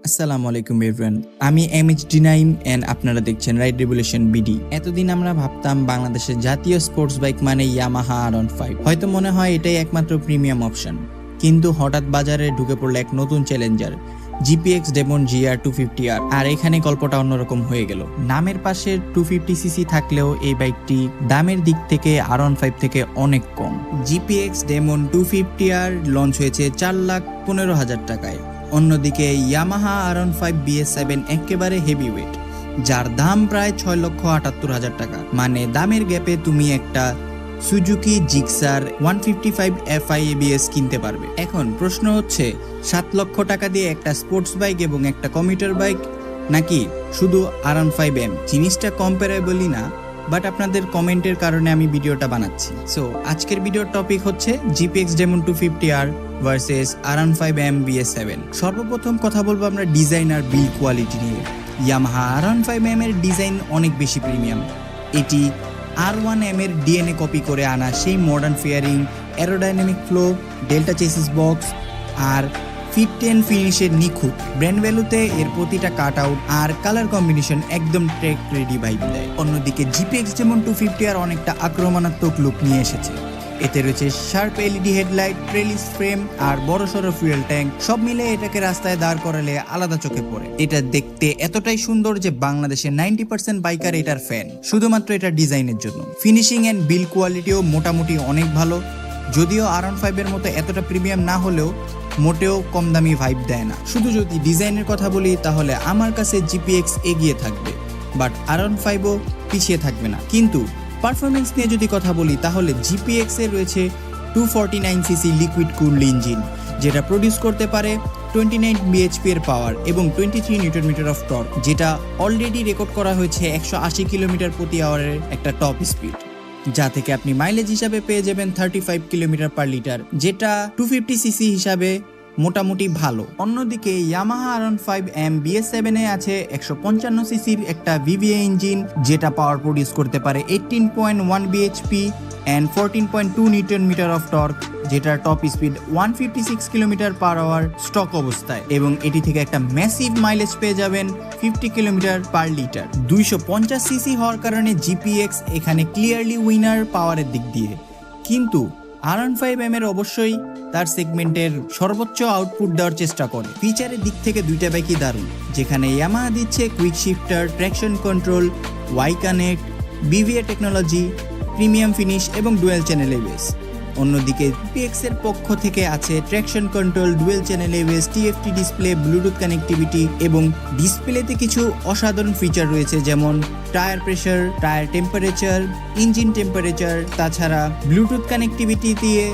আসসালামু আলাইকুম এভরিওয়ান, আমি এমএইচডি নাইম এন্ড আপনারা দেখছেন রাইড রেভলিউশন বিডি। এতদিন আমরা ভাবতাম বাংলাদেশের জাতীয় স্পোর্টস বাইক মানে ইয়ামাহা R15। হয়তো মনে হয় এটাই একমাত্র প্রিমিয়াম অপশন, কিন্তু হঠাৎ বাজারে ঢুকে পড়লো এক নতুন challenger GPX demon GR 250R। আর এখানে গল্পটা অন্যরকম হয়ে গেল। নামের পাশে 250cc থাকলেও এই বাইকটি দামের দিক থেকে R15 থেকে অনেক কম। GPX ডেমন 250R লঞ্চ হয়েছে 4,15,000 টাকায়। অন্যদিকে ইয়ামাহা R15 BS7 একেবারে হেভিওয়েট, যার দাম প্রায় 6,78,000 টাকা। মানে দামের গ্যাপে তুমি একটা সুজুকি জিক্সার 155 FI ABS কিনতে পারবে। এখন প্রশ্ন হচ্ছে, 7 লক্ষ টাকা দিয়ে একটা স্পোর্টস বাইক এবং একটা কমিউটার বাইক, নাকি শুধু R15M? জিনিসটা কম্পারেবলই না, বাট আপনাদের কমেন্টের কারণে আমি ভিডিওটা বানাচ্ছি। সো আজকের ভিডিওর টপিক হচ্ছে GPX demon 250R versus R15M BS7। সর্বপ্রথম কথা বলবো আমরা ডিজাইন আর বিল্ড কোয়ালিটি নিয়ে। ইয়ামাহা R15M এর ডিজাইন অনেক বেশি প্রিমিয়াম। এটি R1M এর ডিএনএ কপি করে আনা সেই modern fairing, aerodynamic flow, delta chassis box আর ফিট এন্ড ফিনিশের নিখুঁত। ব্র্যান্ড ভ্যালুতে এর প্রতিটা কাট আউট আর কালার কম্বিনেশন একদম ট্রেক রেডি ভাইব দেয়। অন্যদিকে GPX ডেমন 250R অনেকটা আক্রমণাত্মক লুক নিয়ে এসেছে। এতে রয়েছে sharp LED headlight, trellis frame আর বড়সড় ফুয়েল ট্যাঙ্ক। সব মিলে এটাকে রাস্তায় দাঁড় করালে আলাদা চোখে পড়ে। এটা দেখতে এতটাই সুন্দর যে বাংলাদেশের 90% বাইকার এটার ফ্যান, শুধুমাত্র এটার ডিজাইনের জন্য। ফিনিশিং এন্ড বিল্ড কোয়ালিটিও মোটামুটি অনেক ভালো, যদিও R15 এর মতো এতটা প্রিমিয়াম না হলেও মোটেও কম দামি ভাইব দেয় না। শুধু যদি ডিজাইনের কথা বলি তাহলে আমার কাছে GPX এগিয়ে থাকবে, বাট R15ও পিছিয়ে থাকবে না। কিন্তু পারফরমেন্স নিয়ে যদি কথা বলি তাহলে GPX এর রয়েছে 249cc লিকুইড কুলড ইঞ্জিন, যেটা প্রডিউস করতে পারে 29 bhp এর পাওয়ার এবং 23 নিউটন মিটার অফ টর্ক, যেটা অলরেডি রেকর্ড করা হয়েছে 180 কিলোমিটার প্রতি আওয়ারের একটা টপ স্পিড, যা থেকে আপনি মাইলেজ হিসাবে পেয়ে যাবেন 35 কিলোমিটার পার লিটার, যেটা 250cc হিসাবে মোটামুটি ভালো। অন্যদিকে ইয়ামাহা R15M BS7 এ আছে 155cc একটা VVA ইঞ্জিন, যেটা পাওয়ার প্রডিউস করতে পারে 18.1 bhp and 14.2 newton metre of torque, যেটার top speed 156 kilometre per hour stock অবস্থায়, এবং এটি থেকে একটা ম্যাসিভ মাইলেজ পেয়ে যাবেন 50 কিলোমিটার পার লিটার। 250cc হওয়ার কারণে GPX এখানে ক্লিয়ারলি উইনার পাওয়ারের দিক দিয়ে, কিন্তু R15M এর অবশ্যই তার সেগমেন্টের সর্বোচ্চ আউটপুট দেওয়ার চেষ্টা করে। ফিচারের দিক থেকে দুইটা বাইকই দারুণ, যেখানে ইয়ামাহা দিচ্ছে quick shifter, traction control, Y connect, BVA technology, premium finish এবং ডুয়েল চ্যানেল ABS। অন্যদিকে GPX এর পক্ষ থেকে আছে traction control, dual channel ABS, TFT display, Bluetooth connectivity, এবং ডিসপ্লেতে কিছু অসাধারণ ফিচার রয়েছে, যেমন tyre pressure, tyre temperature, engine temperature. তাছাড়া ব্লুটুথ কানেক্টিভিটি দিয়ে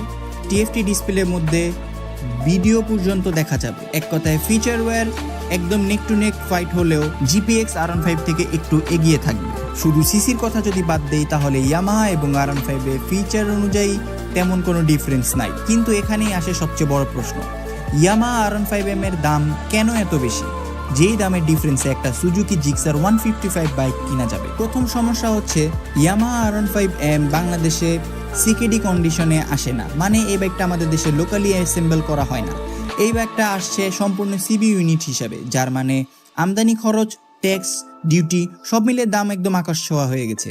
TFT ডিসপ্লের মধ্যে ভিডিও পর্যন্ত দেখা যাবে। এক কথায় ফিচার ওয়্যার একদম নেক টু নেক ফাইট হলেও GPX R15 থেকে একটু এগিয়ে থাকবে। শুধু সিসির কথা যদি বাদ দেই তাহলে ইয়ামাহা এবং R15 এর ফিচার অনুযায়ী তেমন কোনো ডিফারেন্স নাই। কিন্তু এখানেই আসে সবচেয়ে বড় প্রশ্ন, ইয়ামাহা R15M এর দাম কেন এত বেশি, যেই দামের ডিফারেন্সে একটা সুজুকি জিক্সার 155 বাইক কিনা যাবে? প্রথম সমস্যা হচ্ছে ইয়ামাহা R15M বাংলাদেশে CKD কন্ডিশনে আসে না, মানে এই বাইকটা আমাদের দেশে লোকালি অ্যাসেম্বল করা হয় না। এই বাইকটা আসছে সম্পূর্ণ CB ইউনিট হিসাবে, যার মানে আমদানি খরচ, ট্যাক্স, ডিউটি সব মিলে দাম একদম আকাশ ছোঁয়া হয়ে গেছে।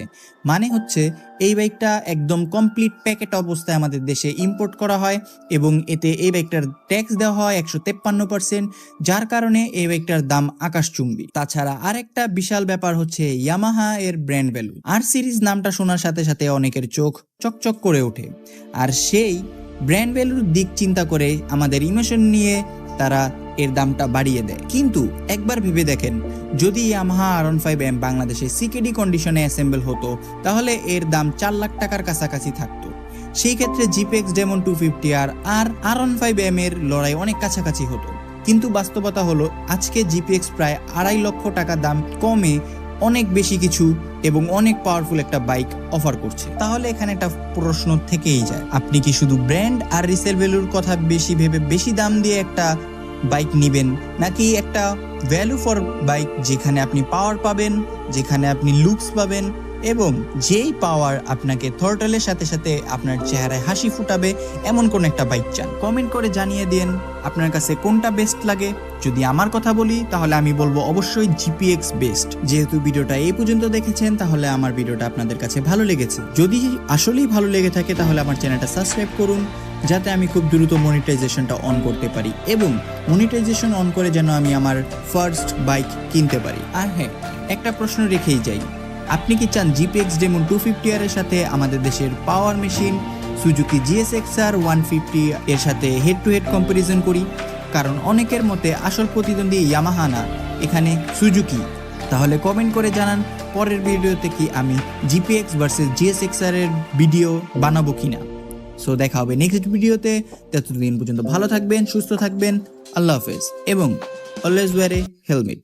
মানে হচ্ছে এই বাইকটা একদম কমপ্লিট প্যাকেট অবস্থায় আমাদের দেশে ইম্পোর্ট করা হয়, এবং এতে এই বাইকটার ট্যাক্স দেওয়া হয় 153%, যার কারণে এই বাইকটার দাম আকাশচুম্বী। তাছাড়া আরেকটা বিশাল ব্যাপার হচ্ছে ইয়ামাহা এর ব্র্যান্ড ভ্যালু। R সিরিজ নামটা শোনার সাথে সাথে অনেকের চোখ চকচক করে ওঠে, আর সেই ব্র্যান্ড ভ্যালুর দিক চিন্তা করে আমাদের ইমোশন নিয়ে তারা এর দামটা বাড়িয়ে দেয়। কিন্তু একবার ভেবে দেখেন, যদি ইয়ামাহা R15M বাংলাদেশে CKD কন্ডিশনে অ্যাসেম্বল হতো তাহলে এর দাম 4 লাখ টাকার কাছাকাছি থাকতো। সেই ক্ষেত্রে GPX ডেমন 250R আর R15M এর লড়াই অনেক কাছাকাছি হতো। কিন্তু বাস্তবতা হলো আজকে GPX প্রায় 2.5 লক্ষ টাকা দাম কমে অনেক বেশি কিছু এবং অনেক পাওয়ারফুল একটা বাইক অফার করছে। তাহলে এখানে একটা প্রশ্ন থেকেই যায়, আপনি কি শুধু ব্র্যান্ড আর রিসেল ভ্যালুর কথা বেশি ভেবে বেশি দাম দিয়ে একটা বাইক নিবেন, নাকি একটা ভ্যালু ফর বাইক যেখানে আপনি পাওয়ার পাবেন, যেখানে আপনি লুকস পাবেন, এবং যেই পাওয়ার আপনাকে থ্রটলের সাথে সাথে আপনার চেহারায় হাসি ফুটাবে এমন কোন একটা বাইক চান। কমেন্ট করে জানিয়ে দিন আপনার কাছে কোনটা বেস্ট লাগে। যদি আমার কথা বলি তাহলে আমি বলবো অবশ্যই জিপিএক্স বেস্ট। যেহেতু ভিডিওটা এই পর্যন্ত দেখেছেন তাহলে আমার ভিডিওটা আপনাদের কাছে ভালো লেগেছে। যদি আসলেই ভালো লেগে থাকে তাহলে আমার চ্যানেলটা সাবস্ক্রাইব করুন, যাতে আমি খুব দ্রুত মনিটাইজেশনটা অন করতে পারি এবং মনিটাইজেশন অন করে যেন আমি আমার ফার্স্ট বাইক কিনতে পারি। আর হ্যাঁ, একটা প্রশ্ন রেখেই যাই, আপনি কি চান জিপিএক্স ডেমন 250R এর সাথে আমাদের দেশের পাওয়ার মেশিন সুজুকি GSX-R 150 এর সাথে হেড টু হেড কম্পারিজন করি? কারণ অনেকের মতে আসল প্রতিদ্বন্দ্বী ইয়ামাহা না, এখানে সুজুকি। তাহলে কমেন্ট করে জানান পরের ভিডিওতে কি আমি জিপিএক্স ভার্সেস GSX-R এর ভিডিও বানাবো কিনা। সো দেখা হবে নেক্সট ভিডিওতে। ততদিন পর্যন্ত ভালো থাকবেন, সুস্থ থাকবেন, আল্লাহ হাফেজ এবং অলওয়েজ ওয়্যার এ হেলমেট।